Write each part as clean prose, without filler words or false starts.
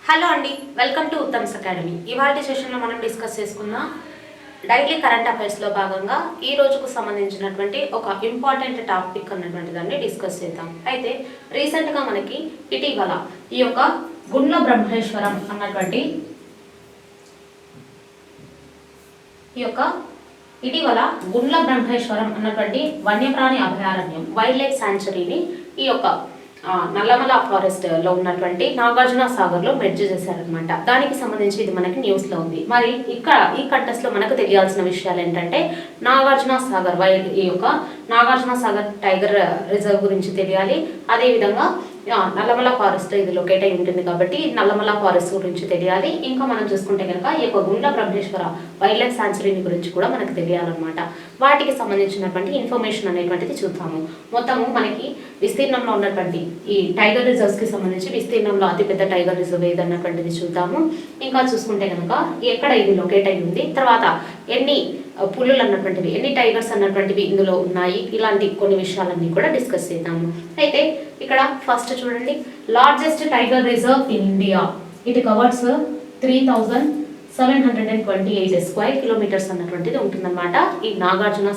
Hello అండి, welcome to Uttam's academy. ఇవాళ సెషన్లో మనం డిస్కస్ చేసుకున్న డైలీ కరెంట్ అఫైర్స్లో భాగంగా ఈ రోజుకు సంబంధించినటువంటి ఒక ఇంపార్టెంట్ టాపిక్ అన్నటువంటి దాన్ని డిస్కస్ చేద్దాం. అయితే రీసెంట్గా మనకి ఇటీవల ఈ యొక్క గుండ్ల బ్రహ్మేశ్వరం అన్నటువంటి గుండ్ల బ్రహ్మేశ్వరం అన్నటువంటి వన్యప్రాణి అభయారణ్యం వైల్డ్ లైఫ్ శాంచురీని ఈ యొక్క నల్లమల ఫారెస్ట్ లో ఉన్నటువంటి నాగార్జున సాగర్ లో మెర్జ్ చేశారనమాట. దానికి సంబంధించి ఇది మనకి న్యూస్ లో ఉంది. మరి ఇక్కడ ఈ కంటెస్ట్ లో మనకు తెలియాల్సిన విషయాలు ఏంటంటే నాగార్జున సాగర్ నాగార్జున సాగర్ టైగర్ రిజర్వ్ గురించి తెలియాలి. అదేవిధంగా నల్లమల ఫారెస్ట్ ఇది లొకేట్ అయి ఉంటుంది కాబట్టి నల్లమల ఫారెస్ట్ గురించి తెలియాలి. ఇంకా మనం చూసుకుంటే కనుక ఈ యొక్క గుండ్ల బ్రహ్మేశ్వర వైల్డ్ లైఫ్ శాంచురీని గురించి కూడా మనకు తెలియాలన్నమాట. వాటికి సంబంధించినటువంటి ఇన్ఫర్మేషన్ అనేటువంటిది చూద్దాము. మొత్తము మనకి విస్తీర్ణంలో ఉన్నటువంటి ఈ టైగర్ రిజర్వ్స్ కి సంబంధించి విస్తీర్ణంలో అతిపెద్ద టైగర్ రిజర్వ్ ఏదన్నటువంటిది చూద్దాము. ఇంకా చూసుకుంటే కనుక ఎక్కడ ఇది లొకేట్ అయి ఉంది, తర్వాత ఎన్ని పులులు అన్నటువంటివి, ఎన్ని టైగర్స్ అన్నటువంటివి ఇందులో ఉన్నాయి, ఇలాంటి కొన్ని విషయాలన్నీ కూడా డిస్కస్ చేద్దాము. అయితే ఇక్కడ ఫస్ట్ చూడండి, largest tiger reserve in India. It covers 3728 square kilometres అన్నటువంటిది ఉంటుందన్నమాట. ఈ నాగార్జున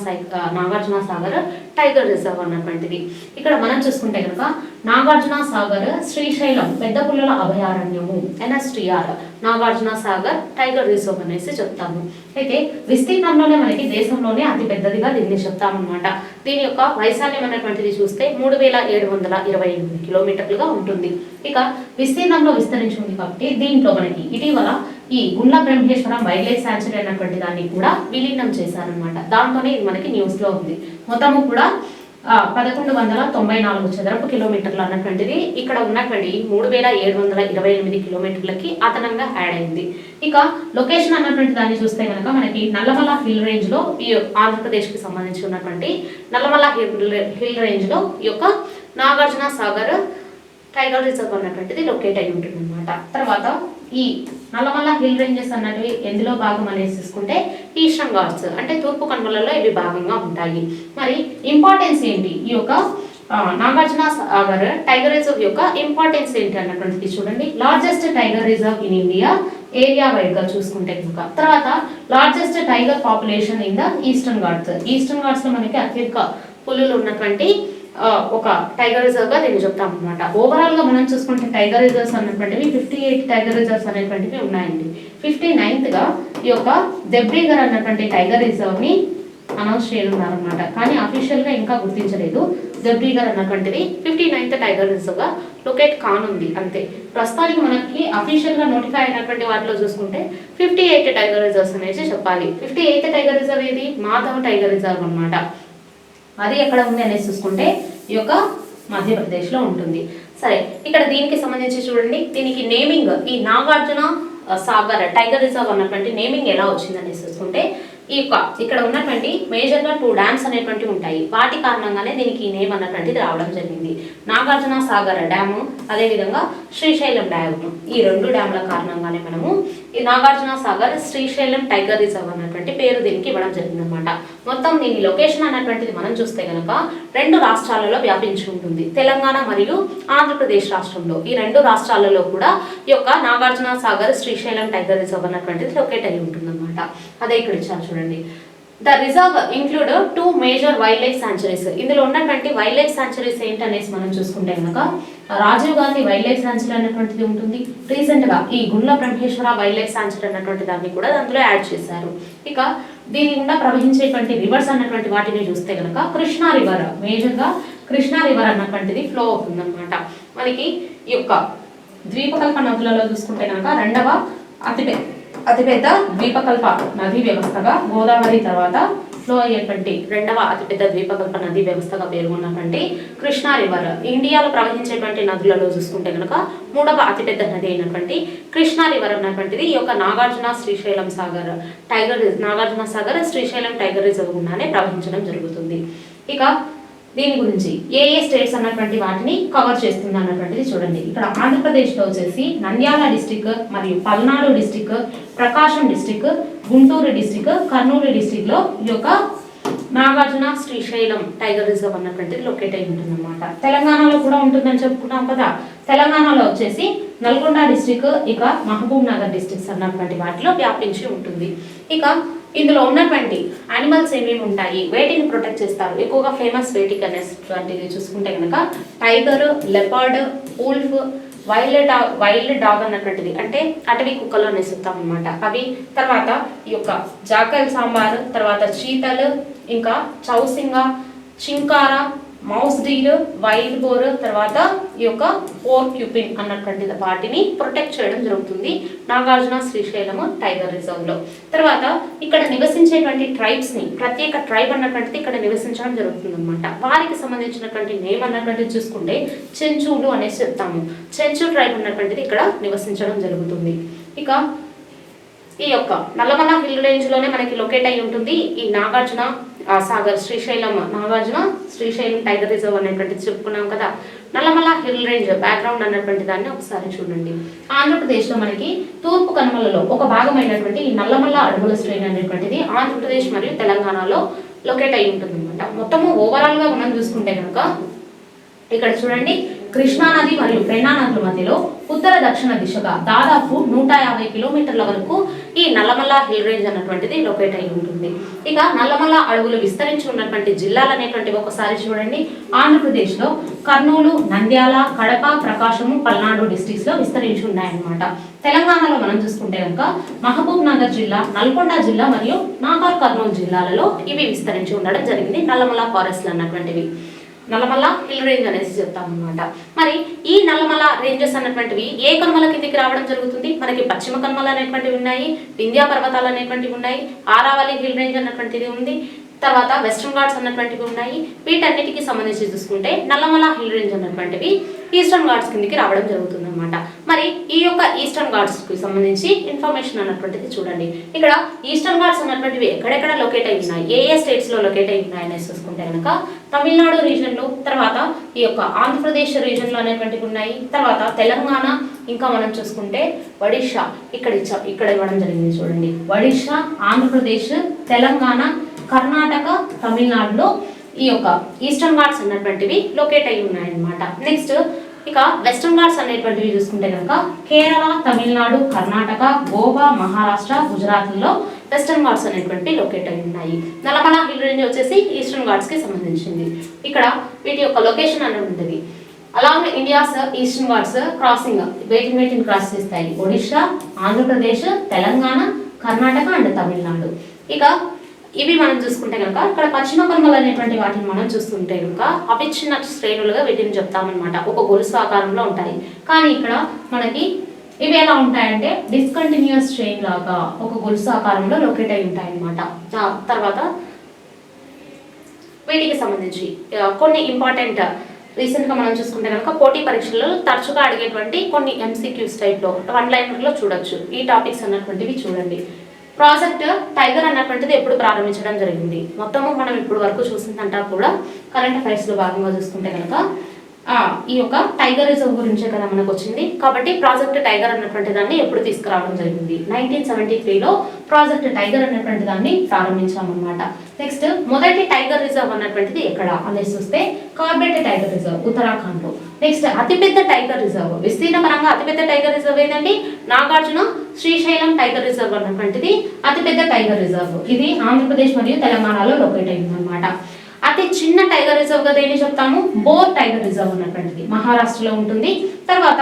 సాగర్ టైగర్ రిజర్వ్ అన్నటువంటిది. ఇక్కడ మనం చూసుకుంటే కనుక నాగార్జున సాగర్ శ్రీశైలం పెద్ద పుల్లల అభయారణ్యము NSTR Nagarjuna Sagar tiger reserve అనేసి చెప్తాము. అయితే విస్తీర్ణంలోనే మనకి దేశంలోనే అతి పెద్దదిగా దీన్ని చెప్తామన్నమాట. దీని యొక్క వైశాల్యం అన్నటువంటిది చూస్తే 3728 కిలోమీటర్లుగా ఉంటుంది. ఇక విస్తీర్ణంలో విస్తరించి ఉంది కాబట్టి దీంట్లో మనకి ఇటీవల ఈ Gundla Brahmeswaram wild life sanctuary అన్నటువంటి దాన్ని కూడా విలీనం చేశారనమాట. దాంతోనే ఇది మనకి న్యూస్ లో ఉంది. మొత్తము కూడా 1194 చదరపు కిలోమీటర్లు అన్నటువంటిది ఇక్కడ ఉన్నటువంటి 3728 కిలోమీటర్లకి అదనంగా యాడ్ అయింది. ఇక లొకేషన్ అన్నటువంటి దాన్ని చూస్తే కనుక మనకి నల్లమల హిల్ రేంజ్ లో ఈ ఆంధ్రప్రదేశ్ కి సంబంధించి ఉన్నటువంటి నల్లమల హిల్ రేంజ్ లో ఈ యొక్క నాగార్జున సాగర్ టైగర్ రిజర్వ్ అన్నటువంటిది లొకేట్ అయి ఉంటుంది అనమాట. తర్వాత ఈ నల్లమల హిల్ రేంజెస్ అన్నటివి ఎందులో భాగం అనేసి చూసుకుంటే ఈస్టర్న్ ఘాట్స్ అంటే తూర్పు కనుమలలో ఇవి భాగంగా ఉంటాయి. మరి ఇంపార్టెన్స్ ఏంటి, ఈ యొక్క నాగార్జున సాగర్ టైగర్ రిజర్వ్ యొక్క ఇంపార్టెన్స్ ఏంటి అన్నటువంటిది చూడండి. Largest tiger reserve in India area wide గా చూసుకుంటే కనుక, తర్వాత largest tiger population in the eastern Ghats. Eastern Ghats లో మనకి అత్యధిక పులులు ఉన్నటువంటి ఒక టైగర్ రిజర్వ్ గా దీన్ని చెప్తాం అనమాట. ఓవరాల్ గా మనం చూసుకుంటే టైగర్ రిజర్వ్స్ అన్నటువంటివి 58 టైగర్ రిజర్వ్స్ అనేటువంటివి ఉన్నాయండి. 59th గా ఈ యొక్క దెబ్రీగర్ అన్నటువంటి టైగర్ రిజర్వ్ ని అనౌన్స్ చేయనున్నారనమాట. కానీ అఫీషియల్ గా ఇంకా గుర్తించలేదు. దెబ్రీగర్ అన్నటువంటిది 59th టైగర్ రిజర్వ్ గా లొకేట్ కానుంది అంతే. ప్రస్తుతానికి మనకి అఫీషియల్ గా నోటిఫై అయినటువంటి వాటిలో చూసుకుంటే 58 టైగర్ రిజర్వ్స్ అనేసి చెప్పాలి. 58th టైగర్ రిజర్వ్ ఏది, మాధవ్ టైగర్ రిజర్వ్ అనమాట. అది ఎక్కడ ఉంది అనేసి చూసుకుంటే ఈ యొక్క మధ్యప్రదేశ్ లో ఉంటుంది. సరే, ఇక్కడ దీనికి సంబంధించి చూడండి, దీనికి నేమింగ్ ఈ నాగార్జున సాగర్ టైగర్ రిజర్వ్ అన్నటువంటి నేమింగ్ ఎలా వచ్చింది అనేసి చూసుకుంటే ఇక్కడ ఉన్నటువంటి మేజర్ గా 2 డ్యామ్స్ అనేటువంటివి ఉంటాయి. వాటి కారణంగానే దీనికి ఈ నేమ్ అన్నటువంటిది రావడం జరిగింది. నాగార్జున సాగర్ డ్యాము, అదేవిధంగా శ్రీశైలం డ్యామ్, ఈ 2 డ్యామ్ల కారణంగానే మనము ఈ నాగార్జున సాగర్ శ్రీశైలం టైగర్ రిజర్వ్ అన్నటువంటి పేరు దీనికి ఇవ్వడం జరిగింది అనమాట. మొత్తం దీని లొకేషన్ అన్నటువంటిది మనం చూస్తే కనుక 2 రాష్ట్రాలలో వ్యాపించి ఉంటుంది. తెలంగాణ మరియు ఆంధ్రప్రదేశ్ రాష్ట్రంలో, ఈ 2 రాష్ట్రాలలో కూడా ఈ యొక్క నాగార్జున సాగర్ శ్రీశైలం టైగర్ రిజర్వ్ అన్నటువంటిది లొకేట్ అయి ఉంటుంది అనమాట. అదే ఇక్కడ ఇచ్చారు చూడండి. The reserve include 2 major wild life sanctuaries. ఇందులో ఉన్నటువంటి వైల్డ్ లైఫ్ శాంచురీస్ ఏంటనేసి మనం చూసుకుంటే కనుక Rajiv Gandhi wild life sanctuary అన్నటువంటిది ఉంటుంది. రీసెంట్ గా ఈ Gundla Brahmeswara wild life sanctuary అన్నటువంటి దాన్ని కూడా అందులో యాడ్ చేశారు. ఇక దీని గుండా ప్రవహించేటువంటి రివర్స్ అన్నటువంటి వాటిని చూస్తే కనుక కృష్ణా రివర్, మేజర్ గా కృష్ణా రివర్ అన్నటువంటిది ఫ్లో అవుతుంది అనమాట. మనకి ఈ యొక్క ద్వీపకల్ప నదులలో చూసుకుంటే కనుక 2వ అతిపెద్ద ద్వీపకల్ప నదీ వ్యవస్థగా గోదావరి తర్వాత ఫ్లో అయ్యేటువంటి 2వ అతిపెద్ద ద్వీపకల్ప నదీ వ్యవస్థగా పేర్కొన్నటువంటి కృష్ణా రివర్. ఇండియాలో ప్రవహించేటువంటి నదులలో చూసుకుంటే కనుక 3వ అతిపెద్ద నది అయినటువంటి కృష్ణా రివర్ అన్నటువంటిది ఈ యొక్క నాగార్జున శ్రీశైలం టైగర్ రిజర్వ్ గుండానే ప్రవహించడం జరుగుతుంది. ఇక దీని గురించి ఏ స్టేట్స్ అన్నటువంటి వాటిని కవర్ చేస్తుంది అన్నటువంటిది చూడండి. ఇక్కడ ఆంధ్రప్రదేశ్లో వచ్చేసి నంద్యాల డిస్టిక్ మరియు Palnadu district, Prakasam district, Guntur district, Kurnool district లో ఈ యొక్క నాగార్జున శ్రీశైలం టైగర్ రిజర్వ్ అన్నటువంటిది లొకేట్ అయి ఉంటుంది అనమాట. తెలంగాణలో కూడా ఉంటుందని చెప్పుకున్నాం కదా. తెలంగాణలో వచ్చేసి నల్గొండ డిస్టిక్, ఇక మహబూబ్ నగర్ డిస్ట్రిక్ట్స్ అన్నటువంటి వాటిలో వ్యాపించి ఉంటుంది. ఇక ఇందులో ఉన్నటువంటి యానిమల్స్ ఏమేమి ఉంటాయి, వేటిని ప్రొటెక్ట్ చేస్తారు, ఎక్కువగా ఫేమస్ వేటికి అనేటువంటిది చూసుకుంటే కనుక tiger, leopard, wolf, wild dog అన్నటువంటిది అంటే అటవీ కుక్కలు అనేసి చెప్తాం అనమాట అవి. తర్వాత ఈ యొక్క జాకల్ సాంబార్, తర్వాత చీతలు, ఇంకా చౌసింగ, చింకార, మౌస్ డీర్, వైల్డ్ బోర్, తర్వాత ఈ యొక్క పోర్క్యూపిన్ అన్నటువంటి వాటిని ప్రొటెక్ట్ చేయడం జరుగుతుంది నాగార్జున శ్రీశైలం టైగర్ రిజర్వ్ లో. తర్వాత ఇక్కడ నివసించేటువంటి ట్రైబ్స్ ని, ప్రత్యేక ట్రైబ్ అన్నటువంటిది ఇక్కడ నివసించడం జరుగుతుంది అనమాట. వారికి సంబంధించినటువంటి నేమ్ అన్నటువంటిది చూసుకుంటే చెంచులు అనేసి చెప్తాము. చెంచు ట్రైబ్ అన్నటువంటిది ఇక్కడ నివసించడం జరుగుతుంది. ఇక ఈ యొక్క నల్లమల హిల్ రేంజ్ లోనే మనకి లొకేట్ అయి ఉంటుంది ఈ నాగార్జున సాగర్ శ్రీశైలం, నాగార్జున శ్రీశైలం టైగర్ రిజర్వ్ అనేటువంటిది చెప్పుకున్నాం కదా. నల్లమల హిల్ రేంజ్ బ్యాక్గ్రౌండ్ అన్నటువంటి దాన్ని ఒకసారి చూడండి. ఆంధ్రప్రదేశ్లో మనకి తూర్పు కనుమలలో ఒక భాగమైనటువంటి ఈ నల్లమల అడవుల శ్రేణి అనేటువంటిది ఆంధ్రప్రదేశ్ మరియు తెలంగాణలో లొకేట్ అయి ఉంటుంది అనమాట. మొత్తము ఓవరాల్ గా మనం చూసుకుంటే కనుక ఇక్కడ చూడండి, కృష్ణానది మరియు పెన్నా నదుల మధ్యలో ఉత్తర దక్షిణ దిశగా దాదాపు 150 కిలోమీటర్ల వరకు ఈ నల్లమల హిల్ రేంజ్ అన్నటువంటిది లొకేట్ అయి ఉంటుంది. ఇక నల్లమల అడవులు విస్తరించి ఉన్నటువంటి జిల్లాలు అనేటువంటివి ఒకసారి చూడండి. ఆంధ్రప్రదేశ్ లో కర్నూలు, నంద్యాల, కడప, ప్రకాశము, పల్నాడు డిస్ట్రిక్ట్స్ లో విస్తరించి ఉన్నాయన్నమాట. తెలంగాణలో మనం చూసుకుంటే కనుక మహబూబ్ నగర్ జిల్లా, నల్గొండ జిల్లా మరియు నాగర్ కర్నూలు జిల్లాలలో ఇవి విస్తరించి ఉండడం జరిగింది. నల్లమల ఫారెస్ట్లు అన్నటువంటివి నల్లమల హిల్ రేంజ్ అనేసి చెప్తాం అనమాట. మరి ఈ నల్లమల రేంజెస్ అన్నటువంటివి ఏ కనుమల కిందికి రావడం జరుగుతుంది? మనకి పశ్చిమ కనుమలు అనేటువంటివి ఉన్నాయి, వింధ్యా పర్వతాలు అనేటువంటివి ఉన్నాయి, ఆరావళి హిల్ రేంజ్ అన్నటువంటిది ఉంది, తర్వాత వెస్ట్రన్ ఘాట్స్ అన్నటువంటివి ఉన్నాయి. వీటన్నిటికీ సంబంధించి చూసుకుంటే నల్లమల హిల్ రేంజ్ అన్నటువంటివి ఈస్టర్న్ ఘాట్స్ కిందికి రావడం జరుగుతుంది అనమాట. మరి ఈ యొక్క ఈస్టర్న్ ఘాట్స్ కి సంబంధించి ఇన్ఫర్మేషన్ అన్నటువంటిది చూడండి. ఇక్కడ ఈస్టర్న్ ఘాట్స్ అన్నటువంటివి ఎక్కడెక్కడ లొకేట్ అయి ఉన్నాయి, ఏ స్టేట్స్ లో లొకేట్ అయి ఉన్నాయి అనేసి చూసుకుంటే కనుక తమిళనాడు రీజన్ లో, తర్వాత ఈ యొక్క ఆంధ్రప్రదేశ్ రీజన్ లో అనేటువంటివి ఉన్నాయి, తర్వాత తెలంగాణ, ఇంకా మనం చూసుకుంటే ఒడిషా ఇక్కడ ఇవ్వడం జరిగింది చూడండి. ఒడిషా, ఆంధ్రప్రదేశ్, తెలంగాణ, కర్ణాటక, తమిళనాడులో ఈ యొక్క ఈస్టర్న్ ఘాట్స్ అన్నటువంటివి లొకేట్ అయి ఉన్నాయన్నమాట. నెక్స్ట్ ఇక వెస్టర్న్ ఘాట్స్ అనేటువంటివి చూసుకుంటే కనుక కేరళ, తమిళనాడు, కర్ణాటక, గోవా, మహారాష్ట్ర, గుజరాత్లో వెస్టర్న్ ఘాట్స్ అనేటువంటి లొకేట్ అయి ఉన్నాయి. నల్లమల హిల్ రేంజ్ వచ్చేసి ఈస్టర్న్ ఘాట్స్ కి సంబంధించింది. ఇక్కడ వీటి యొక్క లొకేషన్ అనేది ఉంటుంది. Along India's eastern Ghats crossing వేటిని క్రాస్ చేస్తాయి? ఒడిషా, ఆంధ్రప్రదేశ్, తెలంగాణ, కర్ణాటక అండ్ తమిళనాడు. ఇక ఇవి మనం చూసుకుంటే కనుక ఇక్కడ పశ్చిమ కనుమలు అనేటువంటి వాటిని మనం చూస్తుంటే కనుక అవిచ్ఛిన్న శ్రేణులుగా వీటిని చెప్తామన్నమాట. ఒక గొలుసు ఆకారంలో ఉంటాయి. కానీ ఇక్కడ మనకి ఇవి ఎలా ఉంటాయంటే డిస్కంటిన్యూస్ చైన్ లాగా ఒక గొలుసు ఆకారంలో లొకేట్ అయి ఉంటాయి అన్నమాట. తర్వాత వీటికి సంబంధించి కొన్ని ఇంపార్టెంట్ రీసెంట్గా మనం చూసుకుంటే కనుక పోటీ పరీక్షల్లో తరచుగా అడిగేటువంటి కొన్ని MCQs టైప్లో 1 లైన్లో చూడొచ్చు. ఈ టాపిక్స్ అన్నటువంటివి చూడండి. ప్రాజెక్ట్ టైగర్ అన్నటువంటిది ఎప్పుడు ప్రారంభించడం జరిగింది? మొత్తము మనం ఇప్పుడు వరకు చూసిందంటా కూడా కరెంట్ అఫైర్స్లో భాగంగా చూసుకుంటే కనుక ఈ యొక్క టైగర్ రిజర్వ్ గురించే కదా మనకు వచ్చింది. కాబట్టి ప్రాజెక్ట్ టైగర్ అన్నటువంటి దాన్ని ఎప్పుడు తీసుకురావడం జరిగింది? 1973లో ప్రాజెక్ట్ టైగర్ అన్నటువంటి దాన్ని ప్రారంభించామన్నమాట. నెక్స్ట్ మొదటి టైగర్ రిజర్వ్ అన్నటువంటిది ఎక్కడ అనేసి చూస్తే కార్బెట్ టైగర్ రిజర్వ్ ఉత్తరాఖండ్ లో. నెక్స్ట్ అతిపెద్ద టైగర్ రిజర్వ్, విస్తీర్ణ పరంగా అతిపెద్ద టైగర్ రిజర్వ్ ఏదండి? నాగార్జున శ్రీశైలం టైగర్ రిజర్వ్ అన్నటువంటిది అతిపెద్ద టైగర్ రిజర్వ్. ఇది ఆంధ్రప్రదేశ్ మరియు తెలంగాణలో లొకేట్ అయింది అనమాట. అతి చిన్న టైగర్ రిజర్వ్ గా దేని చెప్తాము? బోర్ టైగర్ రిజర్వ్ అన్నటువంటిది మహారాష్ట్రలో ఉంటుంది. తర్వాత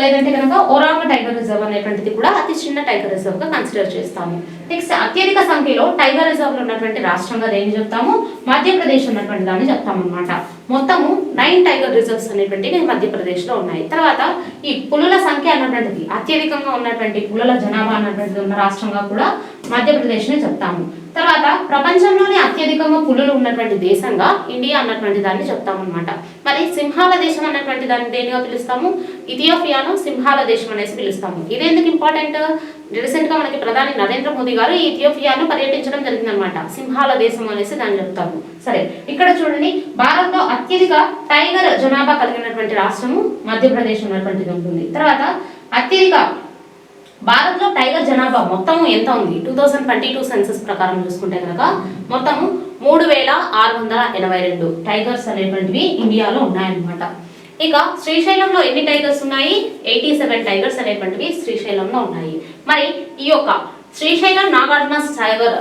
లేదంటే కనుక ఒరాంగ్ టైగర్ రిజర్వ్ అనేటువంటిది కూడా అతి చిన్న టైగర్ రిజర్వ్ గా కన్సిడర్ చేస్తాము. నెక్స్ట్ అత్యధిక సంఖ్యలో టైగర్ రిజర్వ్ ఉన్నటువంటి రాష్ట్రంగా దేని చెప్తాము? మధ్యప్రదేశ్ ఉన్నటువంటి దాన్ని చెప్తాము అనమాట. మొత్తము 9 టైగర్ రిజర్వ్స్ అనేటువంటివి మధ్యప్రదేశ్ లో ఉన్నాయి. తర్వాత ఈ పులుల సంఖ్య అన్నటువంటిది అత్యధికంగా ఉన్నటువంటి పులుల జనాభా అన్నటువంటిది ఉన్న రాష్ట్రంగా కూడా మధ్యప్రదేశ్ ని చెప్తాము. తర్వాత ప్రపంచంలోనే అత్యధికంగా పులులు ఉన్నటువంటి దేశంగా ఇండియా అన్నటువంటి దాన్ని చెప్తాము అనమాట. మరి సింహాల దేశం అన్నటువంటి దాన్ని దేనిగా పిలుస్తాము? ఇథియోపియాను సింహాల దేశం అనేసి పిలుస్తాము. ఇది ఎందుకు ఇంపార్టెంట్? రీసెంట్ గా మనకి ప్రధాని నరేంద్ర మోదీ గారు ఈ ఇథియోపియాను పర్యటించడం జరిగిందనమాట. సింహాల దేశం అనేసి దాన్ని చెప్తాము. సరే, ఇక్కడ చూడండి, భారత్ లో అత్యధిక టైగర్ జనాభా కలిగినటువంటి రాష్ట్రము మధ్యప్రదేశ్ ఉన్నటువంటిది ఉంటుంది. తర్వాత అత్యధిక భారత్ లో టైగర్ జనాభా మొత్తము ఎంత ఉంది? 2022 సెన్సస్ ప్రకారం చూసుకుంటే కనుక మొత్తము 3682 టైగర్స్ అనేటువంటివి ఇండియాలో ఉన్నాయన్నమాట. ఇక శ్రీశైలంలో ఎన్ని టైగర్స్ ఉన్నాయి? 87 టైగర్స్ అనేటువంటివి శ్రీశైలంలో ఉన్నాయి. మరి ఈ యొక్క శ్రీశైలం నాగార్జున సాగర్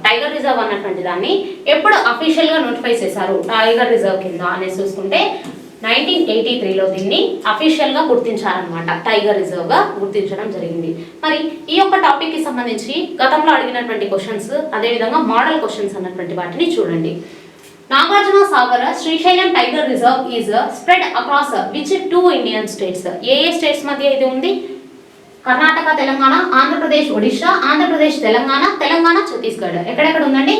టైగర్ రిజర్వ్ అన్నటువంటి దాన్ని ఎప్పుడు అఫీషియల్ గా నోటిఫై చేశారు టైగర్ రిజర్వ్ కింద అనేసి చూసుకుంటే 1983లో దీన్ని అఫీషియల్ గా గుర్తించారనమాట. టైగర్ రిజర్వ్ గా గుర్తించడం జరిగింది. మరి ఈ యొక్క టాపిక్ కి సంబంధించి గతంలో అడిగినటువంటి క్వశ్చన్స్, అదేవిధంగా మోడల్ క్వశ్చన్స్ అన్నటువంటి వాటిని చూడండి. Nagarjuna Sagar Srisailam tiger reserve is spread across which 2 Indian states? A states మధ్య ఇది ఉంది? కర్ణాటక, తెలంగాణ, ఆంధ్రప్రదేశ్, ఒడిశా, ఆంధ్రప్రదేశ్, తెలంగాణ, తెలంగాణ, ఛత్తీస్గఢ్. ఎక్కడెక్కడ ఉందండి?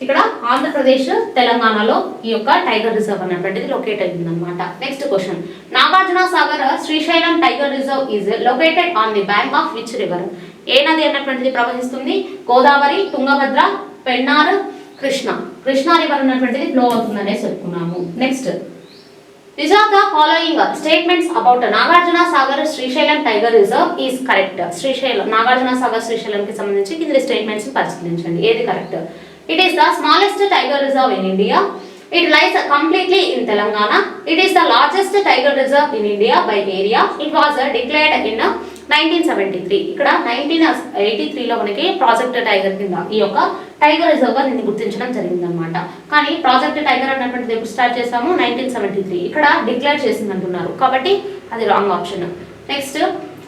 ఇక్కడ ఆంధ్రప్రదేశ్, తెలంగాణలో ఈ యొక్క టైగర్ రిజర్వ్ అన్నటువంటిది లొకేట్ అయింది అనమాట. Next question, Nagarjuna Sagar Srisailam tiger reserve is located on the bank of which river? ఏ నది అన్నటువంటిది ప్రవహిస్తుంది? గోదావరి, తుంగభద్ర, పెన్నార్, కృష్ణా రివర్ అన్నటువంటిది ఫ్లో అవుతుందనే చెప్పుకున్నాము. Next, which of the following statements about Nagarjuna Sagar Srisailam tiger reserve is correct? Srisailam Nagarjuna Sagar Srisailam కి సంబంధించి కింది స్టేట్మెంట్స్ పరిశీలించండి. ఏది correct? It is the smallest tiger reserve in India. It lies completely in Telangana. It is the largest tiger reserve in India by area. It was declared in 1973. ఇక్కడ 1983లో మనకి project tiger కింద ఈ యొక్క tiger reserve గా దీన్ని గుర్తించడం జరిగింది అనమాట. కానీ ప్రాజెక్ట్ టైగర్ అన్నటువంటిది ఎప్పుడు స్టార్ట్ చేసాము? 1973. ఇక్కడ డిక్లేర్ చేసింది అంటున్నారు, కాబట్టి అది wrong option. Next,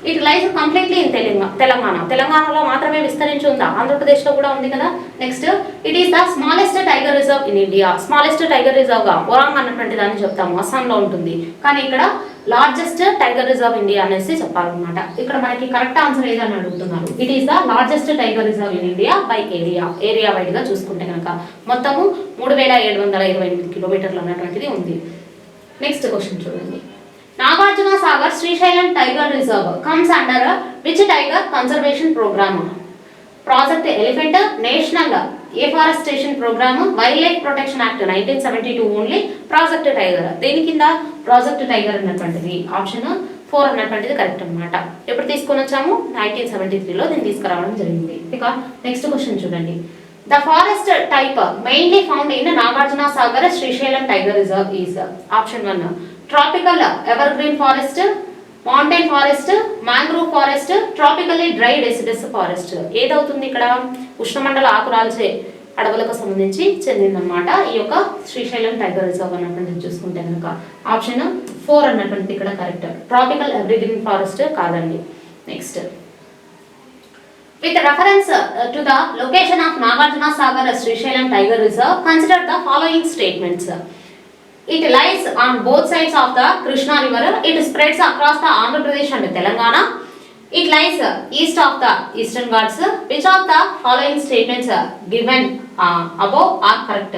it lies completely in తెలంగాణలో మాత్రమే విస్తరించి ఉందా? ఆంధ్రప్రదేశ్లో కూడా ఉంది కదా. Next, it is the smallest tiger reserve in India. Smallest tiger reserve గా ఒరాంగ్ అన్నటువంటి దాన్ని చెప్తాము, అస్సాంలో ఉంటుంది. కానీ ఇక్కడ లార్జెస్ట్ టైగర్ రిజర్వ్ ఇండియా అనేసి చెప్పాలన్నమాట. ఇక్కడ మనకి కరెక్ట్ ఆన్సర్ ఏదని అడుగుతున్నారు. It is the largest tiger reserve in India by area wide గా చూసుకుంటే కనుక మొత్తము 3728 కిలోమీటర్లు అన్నటువంటిది ఉంది. నెక్స్ట్ క్వశ్చన్ చూడండి, Nagarjuna Sagar Srisailam tiger reserve comes under which tiger conservation programme? Project elephant, national afforestation programme, wild life protection act 1972 only, project tiger. దీని కింద ప్రాజెక్ట్ టైగర్ అన్నటువంటిది ఆప్షన్ 4 అన్నటువంటిది కరెక్ట్ అనమాట. ఎప్పుడు తీసుకొని వచ్చాము? 1973లో దీన్ని తీసుకురావడం జరిగింది. ఇక నెక్స్ట్ క్వశ్చన్ చూడండి, the forest type mainly found in Nagarjuna Sagar Srisailam tiger reserve is? Option 1 tropical evergreen forest, mountain forest, mangrove forest, tropically dry deciduous forest. ఏదవుతుంది ఇక్కడ? ఉష్ణమండల ఆకురాల్చే అడవులకు సంబంధించి చెందిందనమాట ఈ యొక్క శ్రీశైలం టైగర్ రిజర్వ్ అన్నటువంటిది చూసుకుంటే కనుక ఆప్షన్ 4 అన్నటువంటిది ఇక్కడ కరెక్ట్. ట్రాపికల్ ఎవర్గ్రీన్ ఫారెస్ట్ కాదండి. Next, with reference to the location of Nagarjuna Sagar Srisailam Tiger Reserve, consider the following statements. It lies on both sides of the Krishna River. It spreads across the Andhra Pradesh and Telangana. It lies east of the Eastern Ghats. Which of the following statements given above are correct?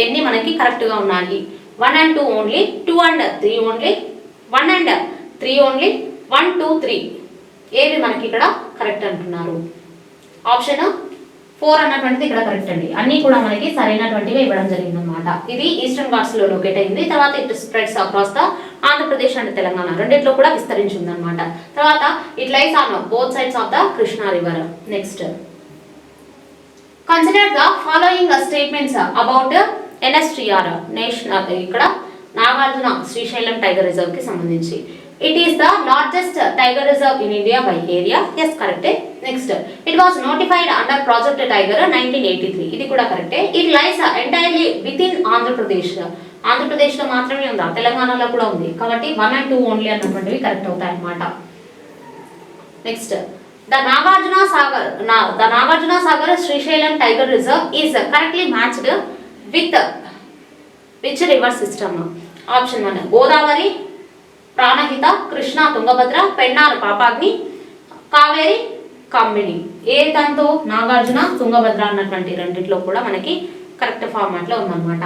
ఎన్ని మనకి correct గా ఉన్నాయి? 1 and 2 only, 2 and 3 only, 1 and 3 only, 1, 2, 3. ఏవి మనకి ఇక్కడ correct అంటున్నారు? Option 4 అన్నటువంటిది ఇక్కడ కరెక్ట్ అండి. అన్ని కూడా మనకి సరైనటువంటివి ఇవ్వడం జరిగింది అనమాట. ఇది ఈస్టర్న్ ఘాట్స్ లో లొకేట్ అయింది. తర్వాత it spreads across the Andhra Pradesh and Telangana రెండిట్లో కూడా విస్తరించింది అనమాట. తర్వాత it lies on both sides of the Krishna river. Next, consider the following statements about ఎన్ఎస్టిఆర్ national. ఇక్కడ నాగార్జున శ్రీశైలం టైగర్ రిజర్వ్ కి సంబంధించి it is the largest tiger reserve in India by area. Yes, correct. Next, it was notified under Project Tiger 1983. ఇది కూడా కరెక్టే. It lies entirely within Andhra Pradesh. Andhra Pradesh లో మాత్రమే ఉందా? తెలంగాణలో కూడా ఉంది. కాబట్టి 1 and 2 ఓన్లీ అన్నటువంటివి కరెక్ట్ అవుతాయి అన్నమాట. Next, the Nagarjuna Sagar Srisailam Tiger Reserve is correctly matched with which river system? Option 1 Godavari, Pranahita, Krishna, Tungabhadra, Pennar, Papagni, Kaveri, కమ్మిణి. ఏ దాంతో? నాగార్జున, తుంగభద్ర అన్నటువంటి రెండిట్లో కూడా మనకి కరెక్ట్ ఫార్మాట్ లో ఉందన్నమాట.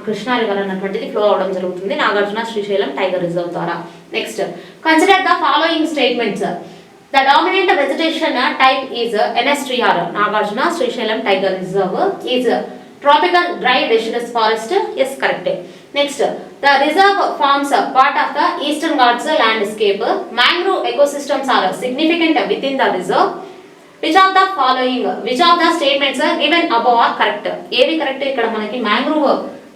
కృష్ణా రివర్ అన్నటువంటిది ఫ్లో అవడం జరుగుతుంది నాగార్జున శ్రీశైలం టైగర్ రిజర్వ్ ద్వారా. Next, consider the following statements. The dominant vegetation type is NSTR. Nagarjuna Srisailam tiger reserve is tropical dry deciduous forest. Yes, కరెక్టే. Next, the reserve forms part of the Eastern Ghats landscape. Mangrove ecosystems are significant within the reserve. Which of the statements given above are correct? ఏవి correct? ఇక్కడ మనకి mangrove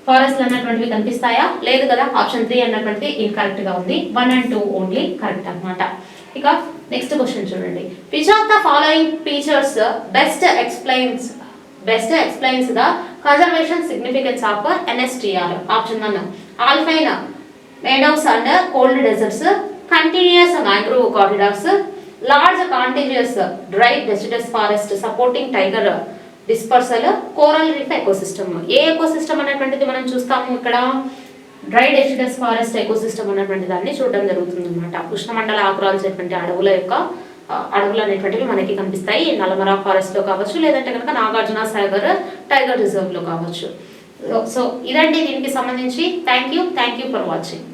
forest అన్నటువంటివి కనిపిస్తాయా? లేదు కదా. Option 3 అన్నటువంటిది incorrect గా ఉంది. 1 and 2 only correct అన్నమాట. ఇక నెక్స్ట్ క్వశ్చన్ చూడండి. Which of the following features best explains the conservation significance of ఎన్ఎస్టిఆర్? Option 1 alpine meadows and cold deserts, continuous mangrove corridors, large contiguous dry deciduous forest supporting tiger dispersal, coral reef ecosystem. A ecosystem అనేటువంటిది మనం చూస్తాము ఇక్కడ? Dry deciduous forest ecosystem అనేటువంటి దాన్ని చూడడం జరుగుతుంది అనమాట. ఉష్ణమండల ఆకురాల్చేటువంటి అడవులు అనేటువంటివి మనకి కనిపిస్తాయి. నల్లమల ఫారెస్ట్ లో కావచ్చు, లేదంటే కనుక నాగార్జున సాగర్ టైగర్ రిజర్వ్ లో కావచ్చు. సో ఇదండి దీనికి సంబంధించి. Thank you for watching.